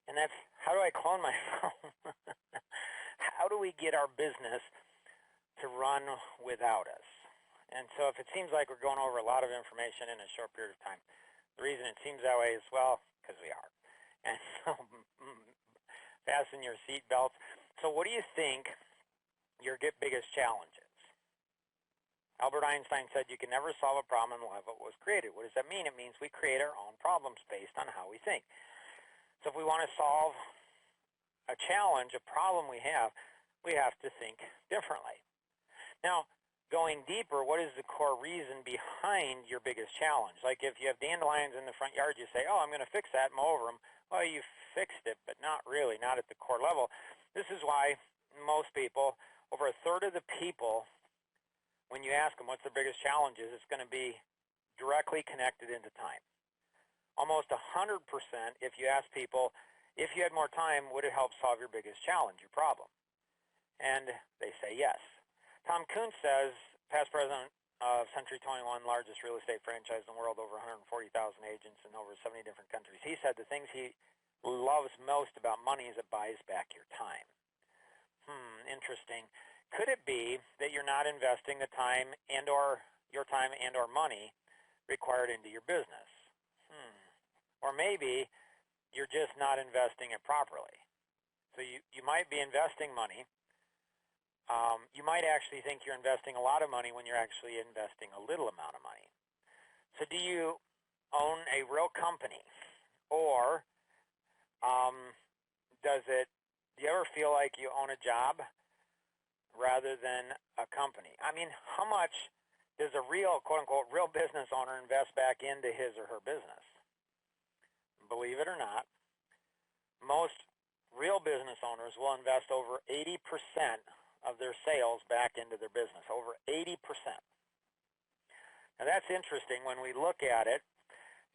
And that's, how do I clone my phone? How do we get our business to run without us? And so if it seems like we're going over a lot of information in a short period of time, the reason it seems that way is, well, because we are. And so fasten your seat belts. So what do you think your biggest challenge is? Albert Einstein said you can never solve a problem unless it was created. What does that mean? It means we create our own problems based on how we think. So if we want to solve a challenge, a problem we have to think differently. Now, going deeper, what is the core reason behind your biggest challenge? Like if you have dandelions in the front yard, you say, oh, I'm going to fix that, mow over them. Well, you fixed it, but not really, not at the core level. This is why most people, over a third of the people, when you ask them what's their biggest challenges, it's going to be directly connected into time. Almost 100%, if you ask people, if you had more time, would it help solve your biggest challenge, your problem? And they say yes. Tom Kuhn says, past president of Century 21, largest real estate franchise in the world, over 140,000 agents in over 70 different countries. He said the things he loves most about money is it buys back your time. Interesting. Could it be that you're not investing the time and or your time and or money required into your business? Or maybe you're just not investing it properly. So you might be investing money. You might actually think you're investing a lot of money when you're actually investing a little amount of money. So do you own a real company? Or do you ever feel like you own a job rather than a company? I mean, how much does a real, quote-unquote, real business owner invest back into his or her business? Believe it or not, most real business owners will invest over 80% of their sales back into their business, over 80%. Now that's interesting when we look at it.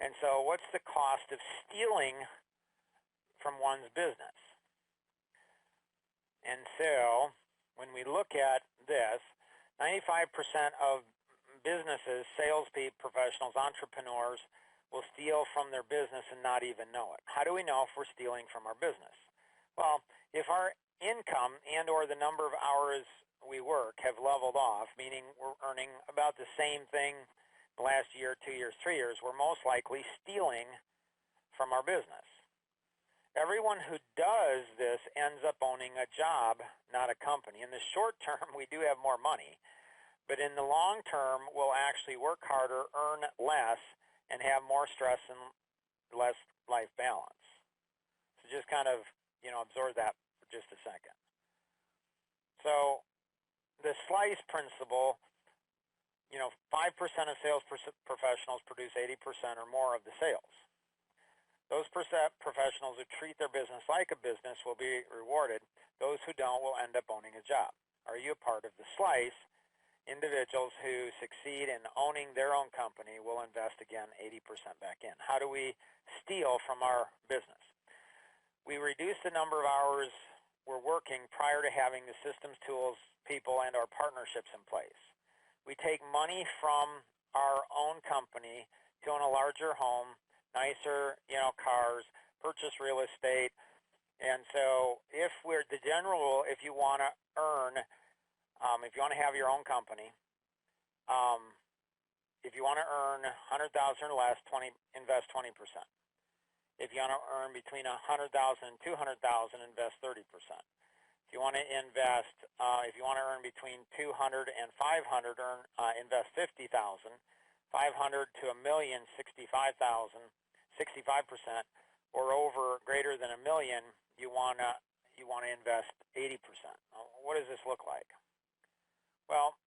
And so what's the cost of stealing from one's business? And so when we look at this, 95% of businesses, salespeople, professionals, entrepreneurs will steal from their business and not even know it. How do we know if we're stealing from our business? Well, if our income and or the number of hours we work have leveled off, meaning we're earning about the same thing the last year, 2 years, 3 years, we're most likely stealing from our business. Everyone who does this ends up owning a job, not a company. In the short term, we do have more money, but in the long term, we'll actually work harder, earn less, and have more stress and less life balance. So just kind of, absorb that for just a second. So the SLICE principle, 5% of sales professionals produce 80% or more of the sales. Those professionals who treat their business like a business will be rewarded. Those who don't will end up owning a job. Are you a part of the SLICE? Individuals who succeed in owning their own company will invest, again, 80% back in. How do we steal from our business? We reduce the number of hours we're working prior to having the systems, tools, people, and our partnerships in place. We take money from our own company to own a larger home, nicer, cars, purchase real estate. And so if we're the general rule, if you want to earn, if you want to have your own company, if you want to earn 100,000 or less, invest 20%. If you want to earn between 100,000 and 200,000, invest 30%. If you want to invest, if you want to earn between 200 and 500, invest 50,000. 500 to a million, 65,000, 65%, or over greater than a million, you want to invest 80%. What does this look like? Well,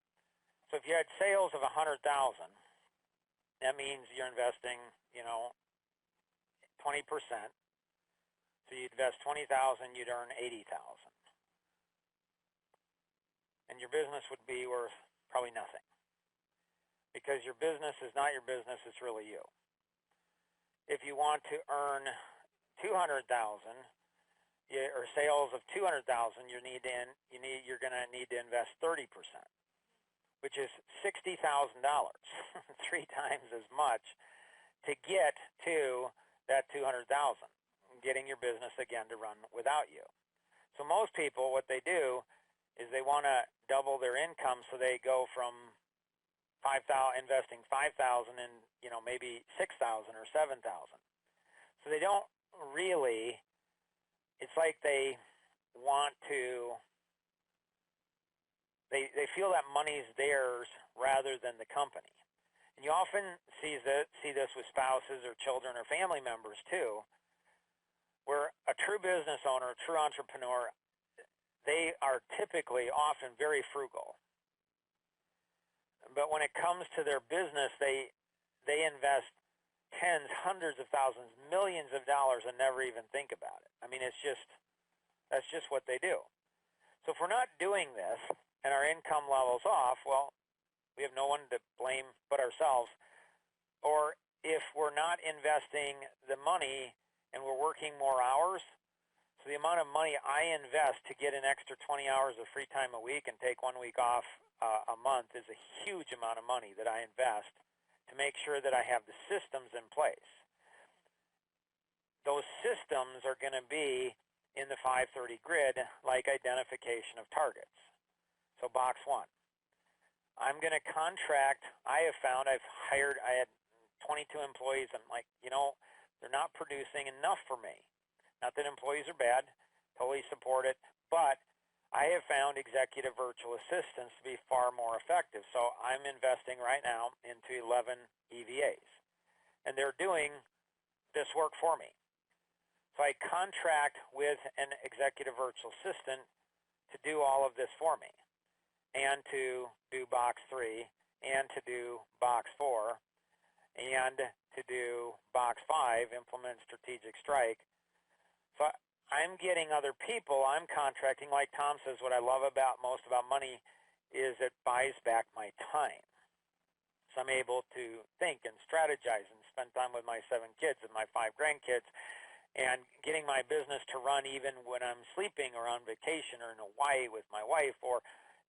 so if you had sales of 100,000, that means you're investing, 20%. So you'd invest 20,000, you'd earn 80,000. And your business would be worth probably nothing. Because your business is not your business, it's really you. If you want to earn 200,000 or sales of 200,000, you're going to need to invest 30%, which is $60,000, 3 times as much to get to that 200,000. getting your business again to run without you. So most people, what they do is they want to double their income, so they go from investing 5,000 and maybe 6,000 or 7,000. So they don't really. It's like they want to. They feel that money's theirs rather than the company. And you often see this with spouses or children or family members too, where a true business owner, a true entrepreneur, they are typically often very frugal. But when it comes to their business, they invest tens, hundreds of thousands, millions of dollars and never even think about it. I mean, that's just what they do. So if we're not doing this and our income level's off, well, we have no one to blame but ourselves. Or if we're not investing the money and we're working more hours, so the amount of money I invest to get an extra 20 hours of free time a week and take 1 week off a month is a huge amount of money that I invest to make sure that I have the systems in place. Those systems are going to be in the 530 grid, like identification of targets. So box 1. I'm going to contract. I had 22 employees. I'm like, they're not producing enough for me. Not that employees are bad, totally support it, but I have found executive virtual assistants to be far more effective. So I'm investing right now into 11 EVAs, and they're doing this work for me. So I contract with an executive virtual assistant to do all of this for me, and to do box 3, and to do box 4, and to do box 5, implement strategic strike. So I'm getting other people, I'm contracting. Like Tom says, what I love most about money is it buys back my time. So I'm able to think and strategize and spend time with my 7 kids and my 5 grandkids, and getting my business to run even when I'm sleeping or on vacation or in Hawaii with my wife, or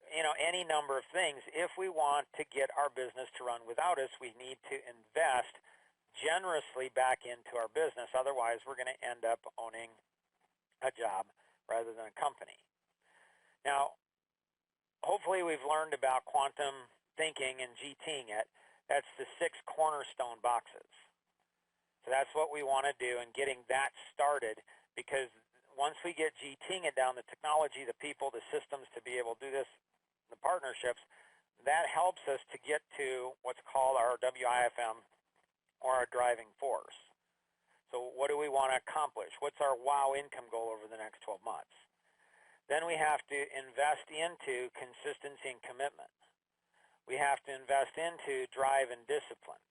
any number of things. If we want to get our business to run without us, we need to invest generously back into our business. Otherwise, we're going to end up owning a job rather than a company. Now, hopefully we've learned about quantum thinking and GTing it. That's the 6 cornerstone boxes. So that's what we want to do, and getting that started, because once we get GTing it down, the technology, the people, the systems to be able to do this, the partnerships, that helps us to get to what's called our WIFM, or our driving force. So what do we want to accomplish? What's our WOW income goal over the next 12 months? Then we have to invest into consistency and commitment. We have to invest into drive and discipline.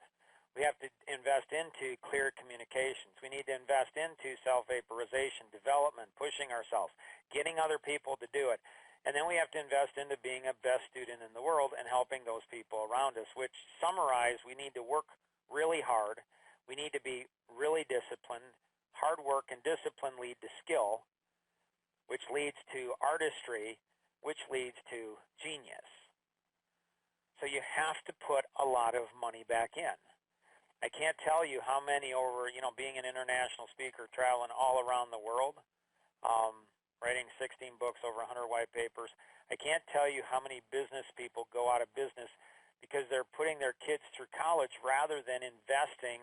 We have to invest into clear communications. We need to invest into self-vaporization, development, pushing ourselves, getting other people to do it. And then we have to invest into being a best student in the world and helping those people around us, which summarize, we need to work really hard. We need to be really disciplined. Hard work and discipline lead to skill, which leads to artistry, which leads to genius. So you have to put a lot of money back in. I can't tell you how many over, being an international speaker, traveling all around the world, writing 16 books, over 100 white papers. I can't tell you how many business people go out of business because they're putting their kids through college rather than investing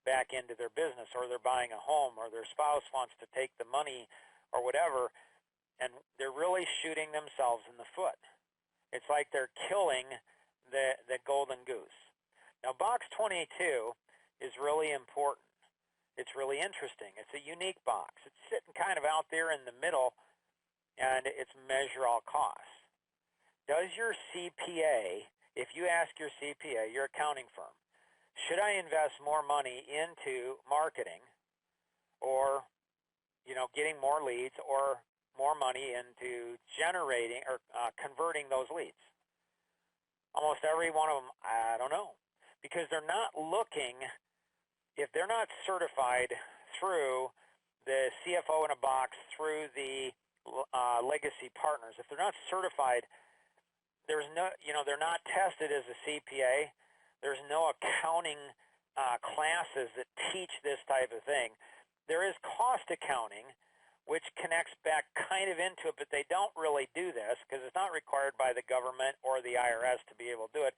back into their business, or they're buying a home, or their spouse wants to take the money or whatever, and they're really shooting themselves in the foot. It's like they're killing the golden goose. Now, box 22 is really important. It's really interesting. It's a unique box. It's sitting kind of out there in the middle, and it's measure all costs. Does your CPA, if you ask your CPA, your accounting firm, should I invest more money into marketing, or getting more leads, or more money into generating or converting those leads? Almost every one of them, I don't know. Because they're not looking, if they're not certified through the CFO in a box, through the legacy partners, if they're not certified, there's no, they're not tested as a CPA. There's no accounting classes that teach this type of thing. there is cost accounting, which connects back kind of into it, but they don't really do this because it's not required by the government or the IRS to be able to do it.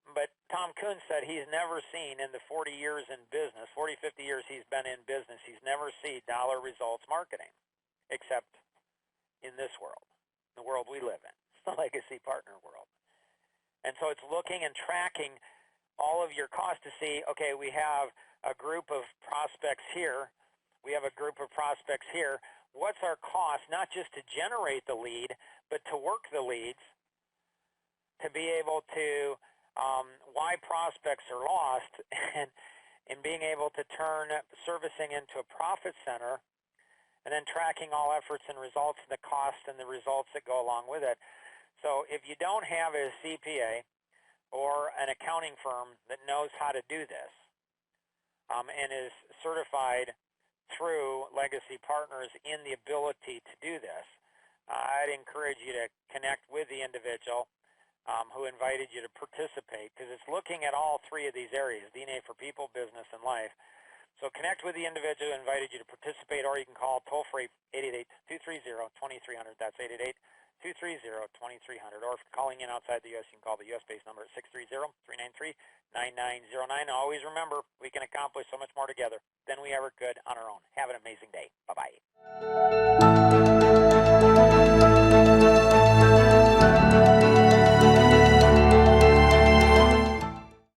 But Tom Kuhn said he's never seen in the 40 years in business, 40, 50 years he's been in business, he's never seen dollar results marketing, except in this world, the world we live in, the legacy partner world. And so it's looking and tracking all of your costs to see, okay, we have a group of prospects here, we have a group of prospects here. What's our cost, not just to generate the lead, but to work the leads, to be able to why prospects are lost, and being able to turn servicing into a profit center, and then tracking all efforts and results and the cost and the results that go along with it. So if you don't have a CPA or an accounting firm that knows how to do this and is certified through Legacy Partners in the ability to do this, I'd encourage you to connect with the individual who invited you to participate, because it's looking at all three of these areas, DNA for people, business, and life. So connect with the individual who invited you to participate, or you can call toll-free 888-230-2300. That's 888-230-2300. Or if you're calling in outside the U.S., you can call the U.S.-based number at 630-393-9909. Always remember, we can accomplish so much more together than we ever could on our own. Have an amazing day. Bye-bye.